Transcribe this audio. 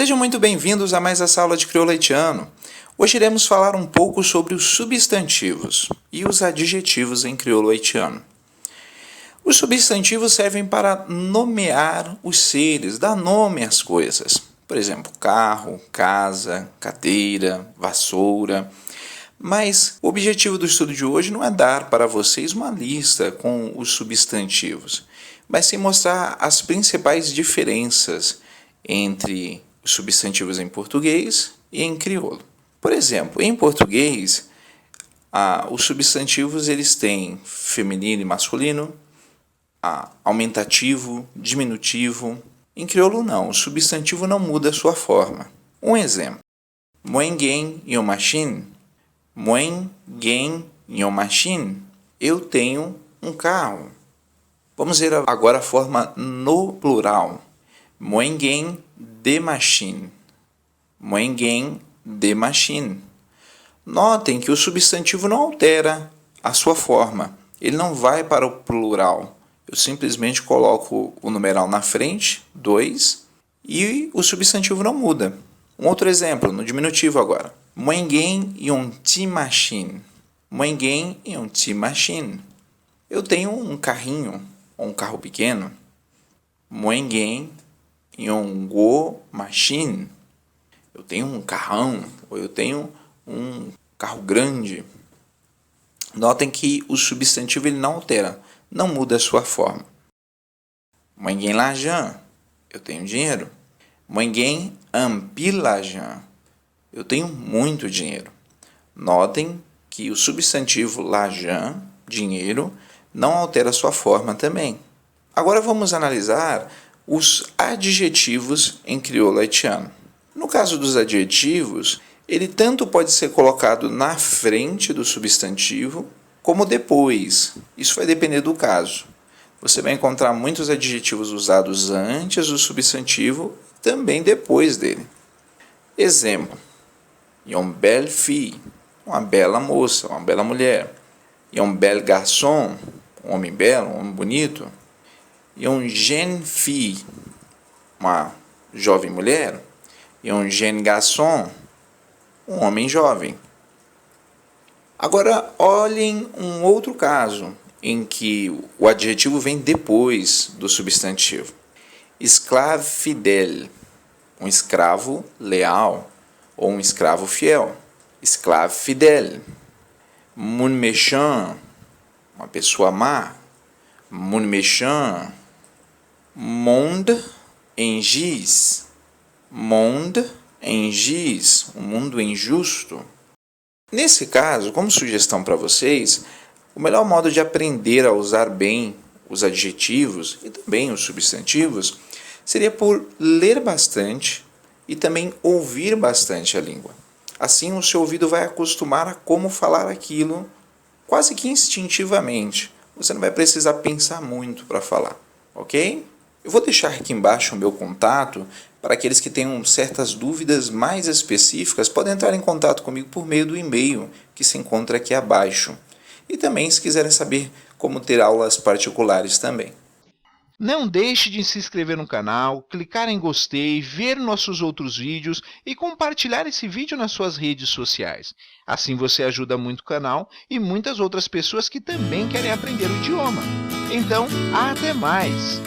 Sejam muito bem-vindos a mais essa aula de crioulo haitiano. Hoje iremos falar um pouco sobre os substantivos e os adjetivos em crioulo haitiano. Os substantivos servem para nomear os seres, dar nome às coisas. Por exemplo, carro, casa, cadeira, vassoura. Mas o objetivo do estudo de hoje não é dar para vocês uma lista com os substantivos, mas sim mostrar as principais diferenças entre os substantivos em português e em crioulo. Por exemplo, em português, os substantivos eles têm feminino e masculino, aumentativo, diminutivo. Em crioulo não, o substantivo não muda a sua forma. Um exemplo: Mwen gen yon machine. Mwen gen yon machine. Eu tenho um carro. Vamos ver agora a forma no plural. Mwen gen de machine. Mwen gen de machine. Notem que o substantivo não altera a sua forma. Ele não vai para o plural. Eu simplesmente coloco o numeral na frente, 2, e o substantivo não muda. Um outro exemplo, no diminutivo agora. Mwen gen yon ti machine. Mwen gen yon ti machine. Eu tenho um carrinho, ou um carro pequeno. Mwen gen yon go machine. Eu tenho um carrão, ou eu tenho um carro grande. Notem que o substantivo ele não altera, não muda a sua forma. Mwen gen l'argent. Eu tenho dinheiro. Mwen gen un pile l'argent. Eu tenho muito dinheiro. Notem que o substantivo l'argent, dinheiro, não altera a sua forma também. Agora vamos analisar os adjetivos em crioulo haitiano. No caso dos adjetivos, ele tanto pode ser colocado na frente do substantivo, como depois. Isso vai depender do caso. Você vai encontrar muitos adjetivos usados antes do substantivo, também depois dele. Exemplo: Yon belle fille, uma bela moça, uma bela mulher. Yon bel garçon, um homem belo, um homem bonito. Yon jeune fille, uma jovem mulher. Yon jeune garçon, um homem jovem. Agora, olhem um outro caso em que o adjetivo vem depois do substantivo. Esclave fidèle, um escravo leal ou um escravo fiel. Esclave fidèle. Moun méchant, uma pessoa má. Moun méchant. Monde en giz. Monde en giz, um mundo injusto. Nesse caso, como sugestão para vocês, o melhor modo de aprender a usar bem os adjetivos e também os substantivos seria por ler bastante e também ouvir bastante a língua. Assim, o seu ouvido vai acostumar a como falar aquilo quase que instintivamente. Você não vai precisar pensar muito para falar, ok? Eu vou deixar aqui embaixo o meu contato para aqueles que tenham certas dúvidas mais específicas, podem entrar em contato comigo por meio do e-mail que se encontra aqui abaixo. E também, se quiserem saber como ter aulas particulares também. Não deixe de se inscrever no canal, clicar em gostei, ver nossos outros vídeos e compartilhar esse vídeo nas suas redes sociais. Assim você ajuda muito o canal e muitas outras pessoas que também querem aprender o idioma. Então, até mais!